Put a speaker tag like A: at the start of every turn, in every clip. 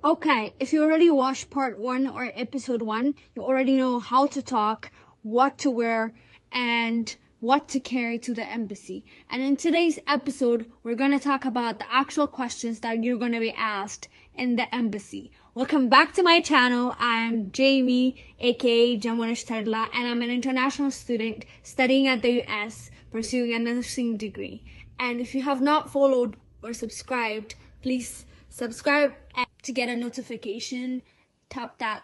A: Okay, if you already watched part 1 or episode 1, you already know how to talk, what to wear, and what to carry to the embassy. And in today's episode, we're going to talk about the actual questions that you're going to be asked in the embassy. Welcome back to my channel. I'm Jamie, aka Jamwanish Tadla, and I'm an international student studying at the US, pursuing a nursing degree. And if you have not followed or subscribed, please subscribe to get a notification. Tap that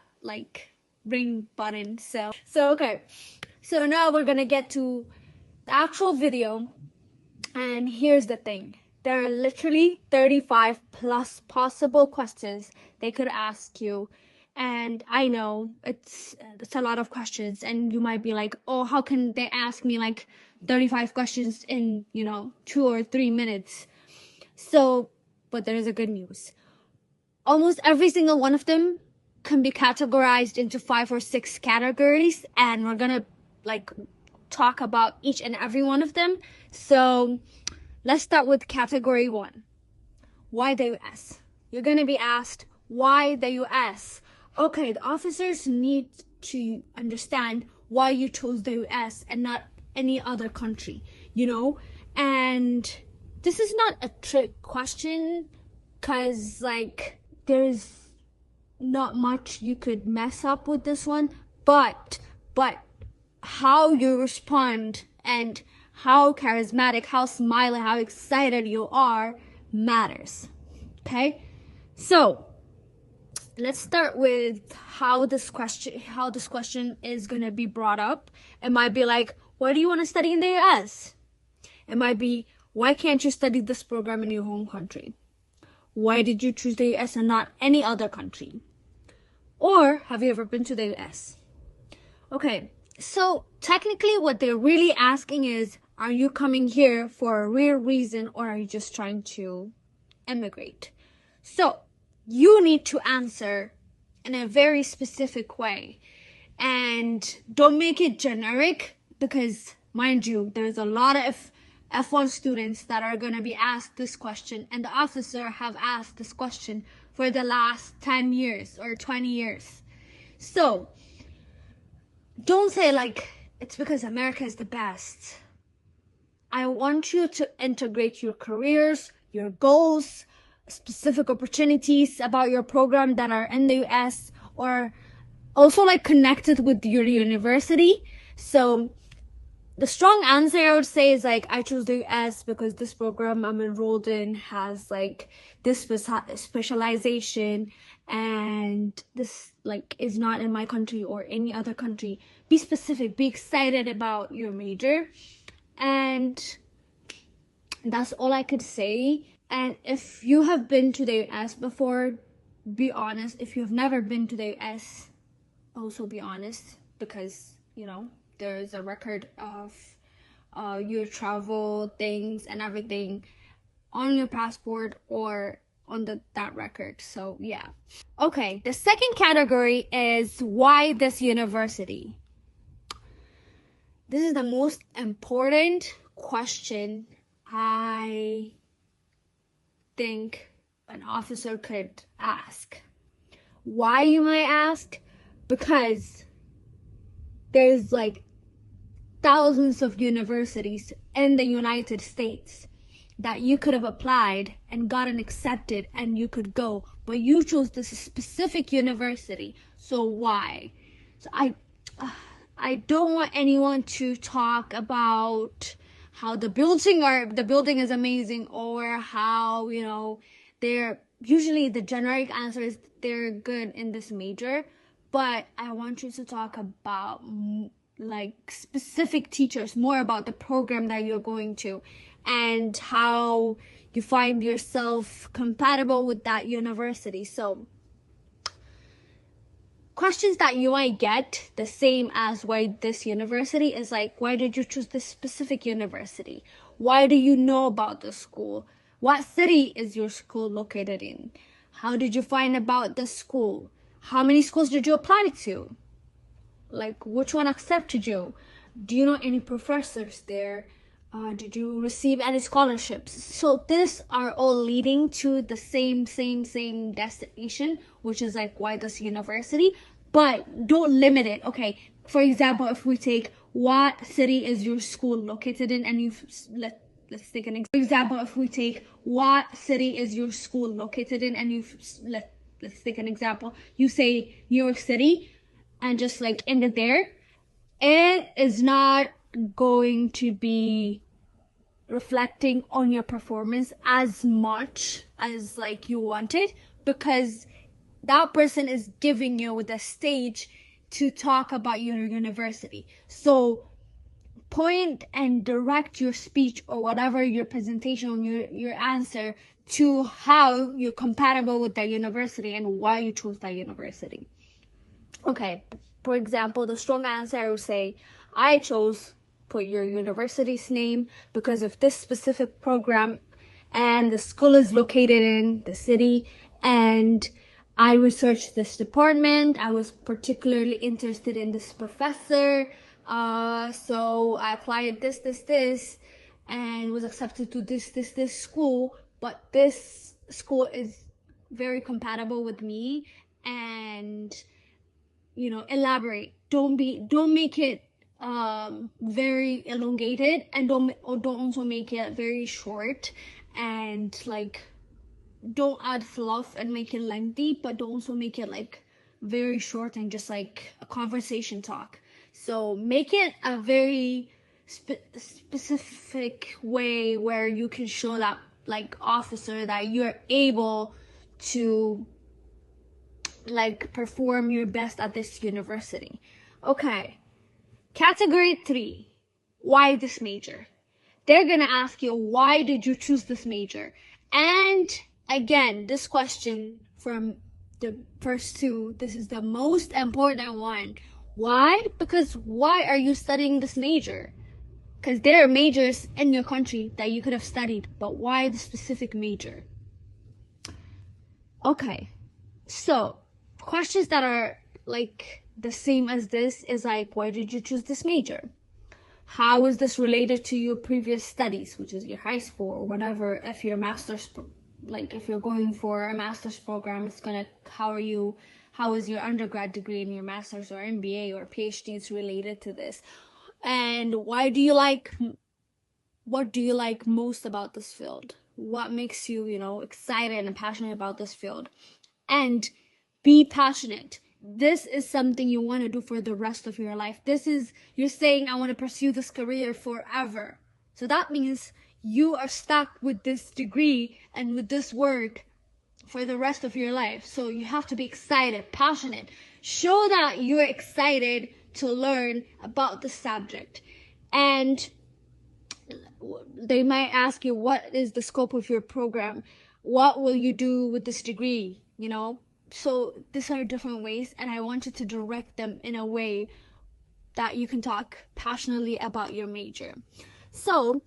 A: ring button. So okay. So now we're gonna get to the actual video, and here's the thing. There are literally 35 plus possible questions they could ask you, and I know it's a lot of questions, and you might be like, oh, how can they ask me 35 questions in 2 or 3 minutes? But there is a good news. Almost every single one of them can be categorized into 5 or 6 categories, and we're gonna talk about each and every one of them. So let's start with category 1. Why the US? You're gonna be asked, why the US? Okay, the officers need to understand why you chose the US and not any other country, and this is not a trick question, because there's not much you could mess up with this one, but how you respond and how charismatic, how smiley, how excited you are matters. Okay, so let's start with how this question is gonna be brought up. It might be like, why do you want to study in the US? It might be, why can't you study this program in your home country? Why did you choose the US and not any other country? Or, have you ever been to the US? Okay, so technically what they're really asking is, are you coming here for a real reason, or are you just trying to immigrate? So you need to answer in a very specific way, and don't make it generic, because mind you, there's a lot of F1 students that are going to be asked this question, and the officer have asked this question for the last 10 years or 20 years. So don't say it's because America is the best. I want you to integrate your careers, your goals, specific opportunities about your program that are in the US, or also connected with your university. So the strong answer I would say is I chose the US because this program I'm enrolled in has this specialization, and this is not in my country or any other country. Be specific, be excited about your major, and that's all I could say. And if you have been to the US before, be honest. If you have never been to the US, also be honest, because there is a record of your travel things and everything on your passport or on that record. So yeah. Okay, the second category is, why this university? This is the most important question I think an officer could ask. Why, you might ask? Because there's thousands of universities in the United States that you could have applied and gotten accepted and you could go, but you chose this specific university. So why? So I don't want anyone to talk about how the building is amazing, or how they're usually, the generic answer is they're good in this major. But I want you to talk about specific teachers, more about the program that you're going to, and how you find yourself compatible with that university. So questions that you might get the same as, why this university, is why did you choose this specific university? Why do you know about the school? What city is your school located in? How did you find about the school? How many schools did you apply to? Which one accepted you? Do you know any professors there? did you receive any scholarships? So these are all leading to the same destination, which is like why this university. But don't limit it. Okay, for example, if we take what city is your school located in, and let's take an example. For example, if we take what city is your school located in, and let's take an example. You say New York City, and just like end it there. It is not going to be reflecting on your performance as much as like you wanted, because that person is giving you the stage to talk about your university. So point and direct your speech or whatever your presentation, your answer, to how you're compatible with that university and why you chose that university. Okay, for example, the strong answer I would say, I chose, put your university's name because of this specific program, and the school is located in the city, and I researched this department. I was particularly interested in this professor, so I applied this, and was accepted to this school. But this school is very compatible with me, and elaborate. Don't make it very elongated, and don't also make it very short, and like don't add fluff and make it lengthy, but don't also make it like very short and just like a conversation talk. So make it a very specific way where you can show that like officer that you're able to like perform your best at this university. Okay, category 3, why this major? They're gonna ask you, why did you choose this major? And again, this question from the first two, this is the most important one. Why? Because why are you studying this major? Because there are majors in your country that you could have studied, but why the specific major? Okay, so questions that are like the same as this is like, why did you choose this major? How is this related to your previous studies, which is your high school or whatever? If you're if you're going for a master's program, it's gonna, how is your undergrad degree and your master's or MBA or PhD is related to this? And what do you like most about this field? What makes you, excited and passionate about this field? And be passionate. This is something you want to do for the rest of your life. You're saying, I want to pursue this career forever. So that means you are stuck with this degree and with this work for the rest of your life. So you have to be excited, passionate. Show that you're excited to learn about the subject. And they might ask you, what is the scope of your program? What will you do with this degree? So these are different ways, and I wanted to direct them in a way that you can talk passionately about your major. So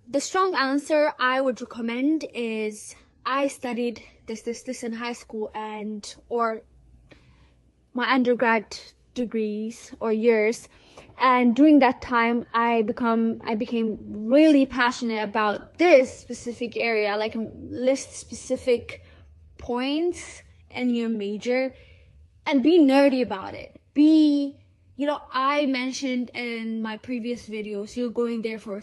A: the strong answer I would recommend is, I studied this in high school or my undergrad degrees or years, and during that time I became really passionate about this specific area. Like, list specific points in your major and be nerdy about it. I mentioned in my previous videos, you're going there for